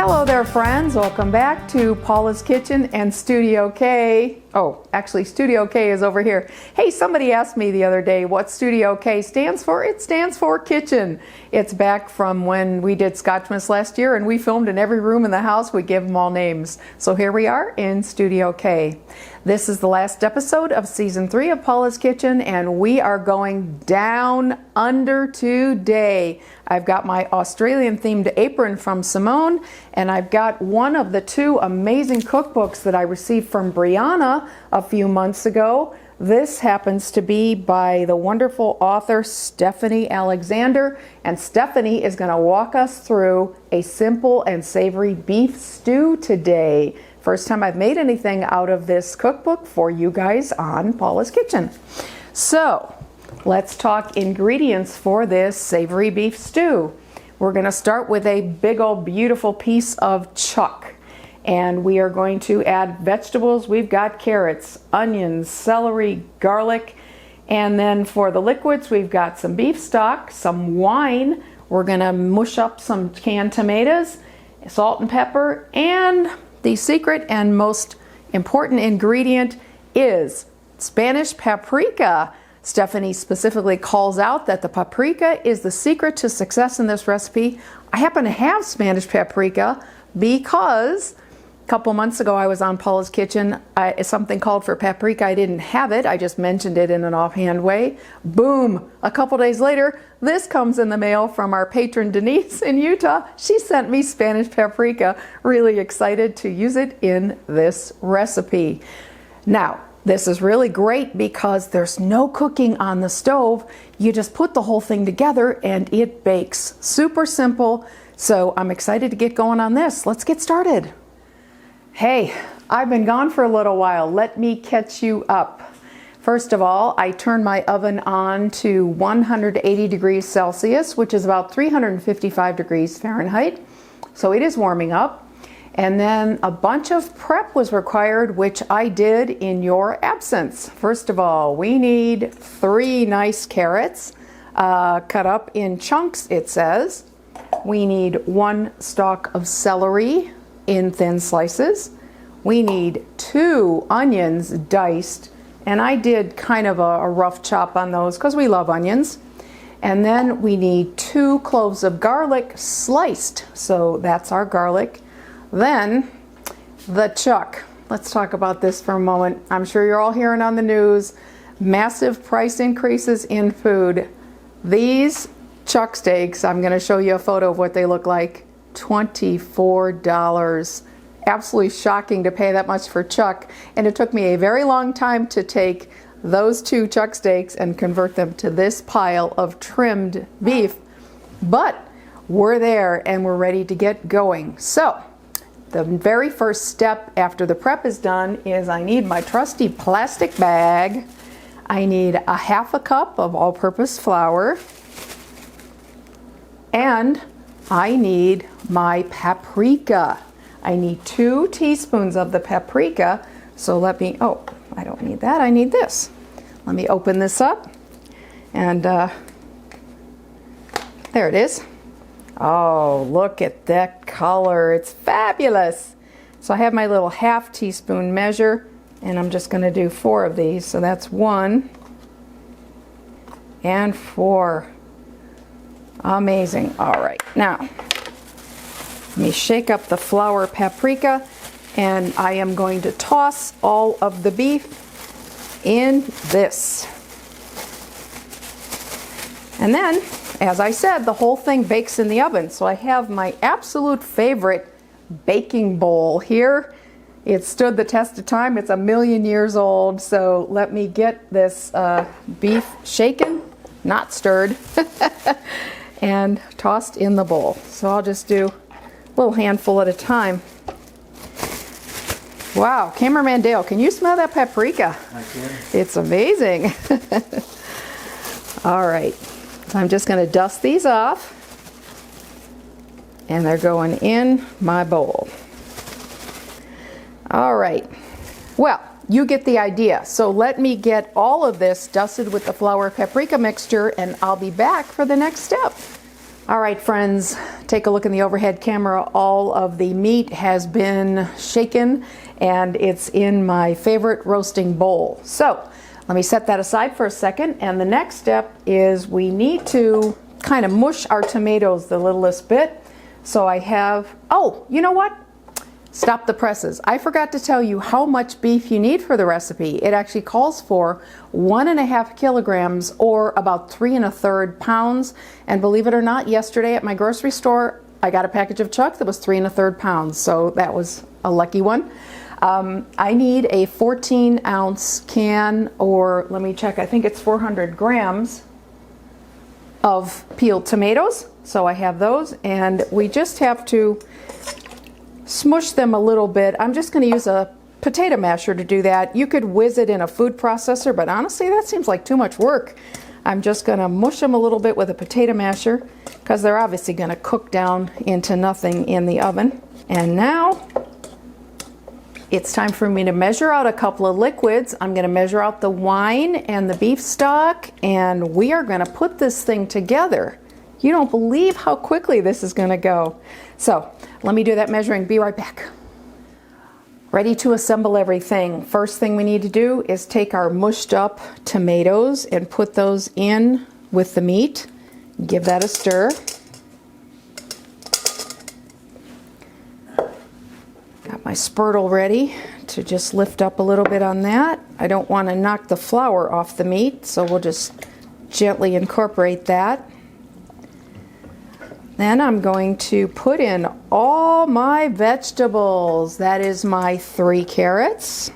Hello there, friends. Welcome back to Paula's Kitchen and Studio K. Oh, actually Studio K is over here. Hey, somebody asked me the other day what Studio K stands for. It stands for kitchen. It's back from when we did Scotchmas last year and we filmed in every room in the house. We gave them all names. So here we are in Studio K. This is the last episode of season 3 of Paula's Kitchen, and we are going down under today. I've got my Australian themed apron from Simone, and I've got one of the 2 amazing cookbooks that I received from Brianna a few months ago. This happens to be by the wonderful author Stephanie Alexander, and Stephanie is going to walk us through a simple and savory beef stew today. First time I've made anything out of this cookbook for you guys on Paula's Kitchen. So let's talk ingredients for this savory beef stew. We're going to start with a big old beautiful piece of chuck. And we are going to add vegetables. We've got carrots, onions, celery, garlic. And then for the liquids, we've got some beef stock, some wine. We're going to mush up some canned tomatoes, salt and pepper, and the secret and most important ingredient is Spanish paprika. Stephanie specifically calls out that the paprika is the secret to success in this recipe. I happen to have Spanish paprika because a couple months ago I was on Paula's Kitchen. Something called for paprika. I didn't have it. I just mentioned it in an offhand way. Boom! A couple days later, this comes in the mail from our patron Denise in Utah. She sent me Spanish paprika. Really excited to use it in this recipe. Now, this is really great because there's no cooking on the stove. You just put the whole thing together and it bakes. Super simple. So I'm excited to get going on this. Let's get started. Hey, I've been gone for a little while. Let me catch you up. First of all, I turned my oven on to 180 degrees Celsius, which is about 355 degrees Fahrenheit. So it is warming up. And then a bunch of prep was required, which I did in your absence. First of all, we need 3 nice carrots, cut up in chunks, it says. We need 1 stalk of celery in thin slices. We need 2 onions diced, and I did kind of a rough chop on those because we love onions. And then we need 2 cloves of garlic sliced, so that's our garlic. Then the chuck. Let's talk about this for a moment. I'm sure you're all hearing on the news massive price increases in food. These chuck steaks, I'm going to show you a photo of what they look like. $24. Absolutely shocking to pay that much for chuck. And it took me a very long time to take those 2 chuck steaks and convert them to this pile of trimmed beef. But we're there and we're ready to get going. So the very first step after the prep is done is I need my trusty plastic bag. I need a half a cup of all-purpose flour. And I need my paprika. I need 2 teaspoons of the paprika. So let me, oh, I don't need that. I need this. Let me open this up. And there it is. Oh, look at that color. It's fabulous. So I have my little half teaspoon measure, and I'm just going to do 4 of these. So that's 1 and 4. Amazing. All right, now let me shake up the flour paprika, and I am going to toss all of the beef in this. And then, as I said, the whole thing bakes in the oven. So I have my absolute favorite baking bowl here. It stood the test of time. It's 1,000,000 years old. So let me get this beef shaken, not stirred, and tossed in the bowl. So I'll just do a little handful at a time. Wow, Cameraman Dale, can you smell that paprika? I can. It's amazing. All right, so I'm just going to dust these off, and they're going in my bowl. All right, well, you get the idea. So let me get all of this dusted with the flour paprika mixture, and I'll be back for the next step. All right, friends, take a look in the overhead camera. All of the meat has been shaken and it's in my favorite roasting bowl. So let me set that aside for a second. And the next step is we need to kind of mush our tomatoes the littlest bit. So I have, oh, you know what? Stop the presses. I forgot to tell you how much beef you need for the recipe. It actually calls for 1.5 kilograms or about 3 1/3 pounds. And believe it or not, yesterday at my grocery store, I got a package of chuck that was 3 1/3 pounds. So that was a lucky one. I need a 14-ounce can, or let me check, I think it's 400 grams of peeled tomatoes. So I have those, and we just have to smush them a little bit. I'm just going to use a potato masher to do that. You could whiz it in a food processor, but honestly that seems like too much work. I'm just going to mush them a little bit with a potato masher because they're obviously going to cook down into nothing in the oven. And now it's time for me to measure out a couple of liquids. I'm going to measure out the wine and the beef stock, and we are going to put this thing together. You don't believe how quickly this is going to go. So let me do that measuring. Be right back. Ready to assemble everything. First thing we need to do is take our mushed up tomatoes and put those in with the meat. Give that a stir. Got my spurtle ready to just lift up a little bit on that. I don't want to knock the flour off the meat, so we'll just gently incorporate that. Then I'm going to put in all my vegetables. That is my 3 carrots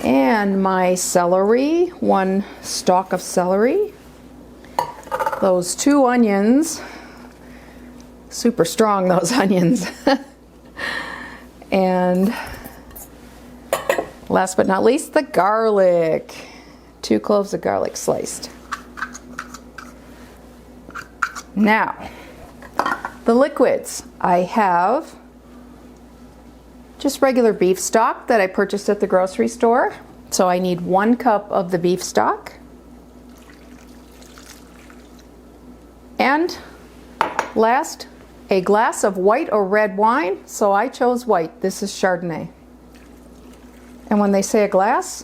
and my celery, 1 stalk of celery, those 2 onions, super strong those onions, and last but not least the garlic, 2 cloves of garlic sliced. Now, the liquids. I have just regular beef stock that I purchased at the grocery store. So I need 1 cup of the beef stock. And last, a glass of white or red wine. So I chose white. This is Chardonnay. And when they say a glass,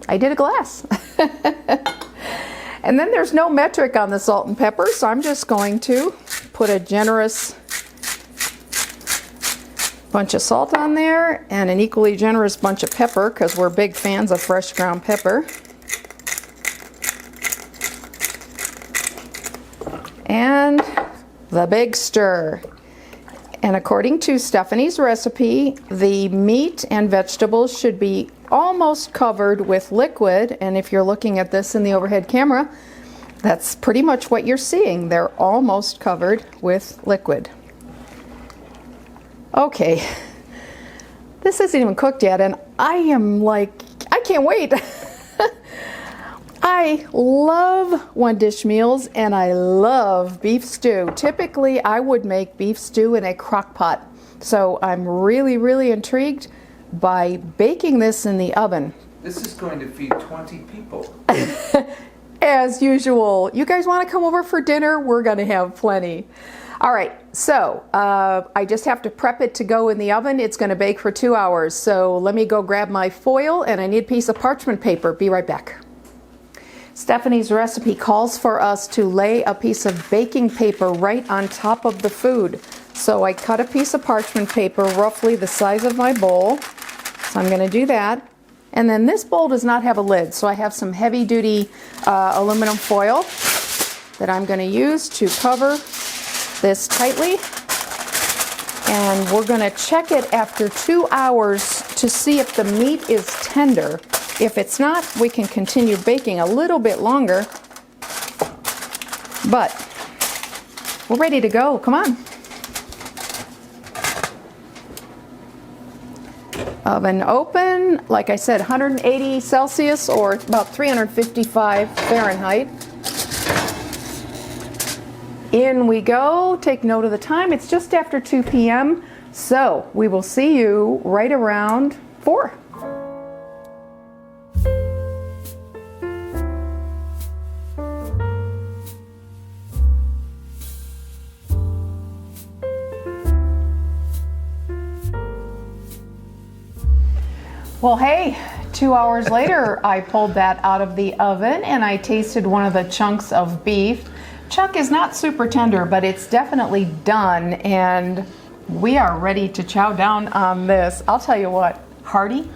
I did a glass. And then there's no metric on the salt and pepper, so I'm just going to put a generous bunch of salt on there and an equally generous bunch of pepper because we're big fans of fresh ground pepper. And the big stir. And according to Stephanie's recipe, the meat and vegetables should be almost covered with liquid. And if you're looking at this in the overhead camera, that's pretty much what you're seeing. They're almost covered with liquid. Okay, this isn't even cooked yet, and I am like, I can't wait. I love one dish meals and I love beef stew. Typically I would make beef stew in a crock pot. So I'm really intrigued by baking this in the oven. This is going to feed 20 people. As usual. You guys want to come over for dinner? We're going to have plenty. All right, so I just have to prep it to go in the oven. It's going to bake for 2 hours. So let me go grab my foil, and I need a piece of parchment paper. Be right back. Stephanie's recipe calls for us to lay a piece of baking paper right on top of the food. So I cut a piece of parchment paper roughly the size of my bowl. So I'm going to do that. And then this bowl does not have a lid, so I have some heavy-duty aluminum foil that I'm going to use to cover this tightly. And we're going to check it after 2 hours to see if the meat is tender. If it's not, we can continue baking a little bit longer. But we're ready to go. Come on. Oven open, like I said, 180 Celsius or about 355 Fahrenheit. In we go. Take note of the time. It's just after 2 p.m. So we will see you right around 4. Well, hey, 2 hours later, I pulled that out of the oven and I tasted one of the chunks of beef. Chuck is not super tender, but it's definitely done, and we are ready to chow down on this. I'll tell you what, hearty.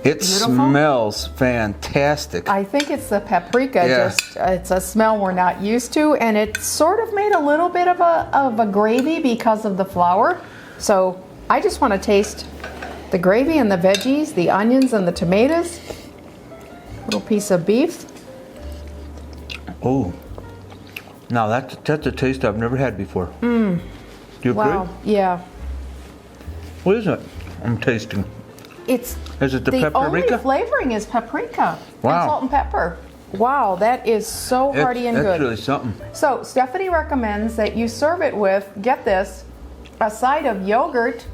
It Beautiful. smells fantastic. I think it's the paprika. Yeah. It's a smell we're not used to, and it sort of made a little bit of a gravy because of the flour. So I just want to taste the gravy and the veggies, the onions and the tomatoes. Little piece of beef. Oh, now that's a taste I've never had before. Do you agree? Wow. Yeah. What is it? I'm tasting. It's Is it the paprika? only flavoring is paprika Wow. and salt and pepper. Wow, that is so hearty and That's good. really something. So Stephanie recommends that you serve it with, get this, a side of yogurt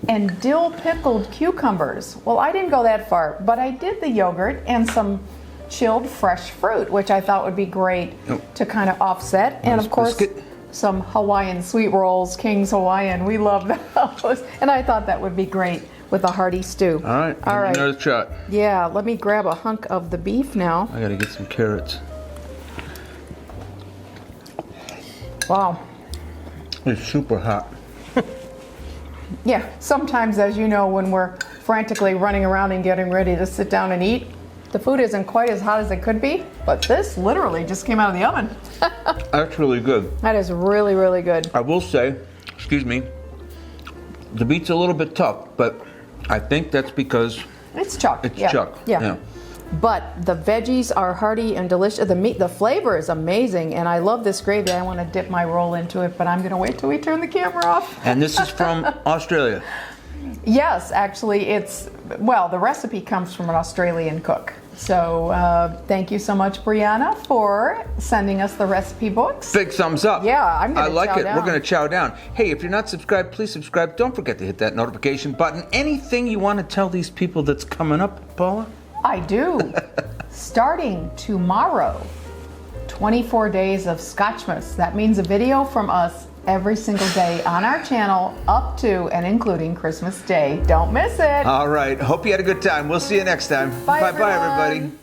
and dill pickled cucumbers. Well, I didn't go that far, but I did the yogurt and some chilled fresh fruit, which I thought would be great to kind of offset. And Nice of course, biscuit. some Hawaiian sweet rolls, King's Hawaiian. We love those. And I thought that would be great with a hearty stew. All right. All right. Another shot. Yeah, let me grab a hunk of the beef now. I gotta get some carrots. Wow. It's super hot. Yeah, sometimes, as you know, when we're frantically running around and getting ready to sit down and eat, the food isn't quite as hot as it could be, but this literally just came out of the oven. That's really good. That is really, really good. I will say, excuse me, the meat's a little bit tough, but I think that's because It's chuck. it's yeah. chuck. Yeah. But the veggies are hearty and delicious. The meat, the flavor is amazing, and I love this gravy. I want to dip my roll into it, but I'm going to wait till we turn the camera off. And this is from Australia. Yes, actually, the recipe comes from an Australian cook. So thank you so much, Brianna, for sending us the recipe books. Big thumbs up. Yeah, I'm gonna I like chow it. down. We're going to chow down. Hey, if you're not subscribed, please subscribe. Don't forget to hit that notification button. Anything you want to tell these people that's coming up, Paula? I do. Starting tomorrow, 24 days of Scotchmas. That means a video from us every single day on our channel up to and including Christmas Day. Don't miss it. All right. Hope you had a good time. We'll see you next time. Bye, Bye, everyone. everybody.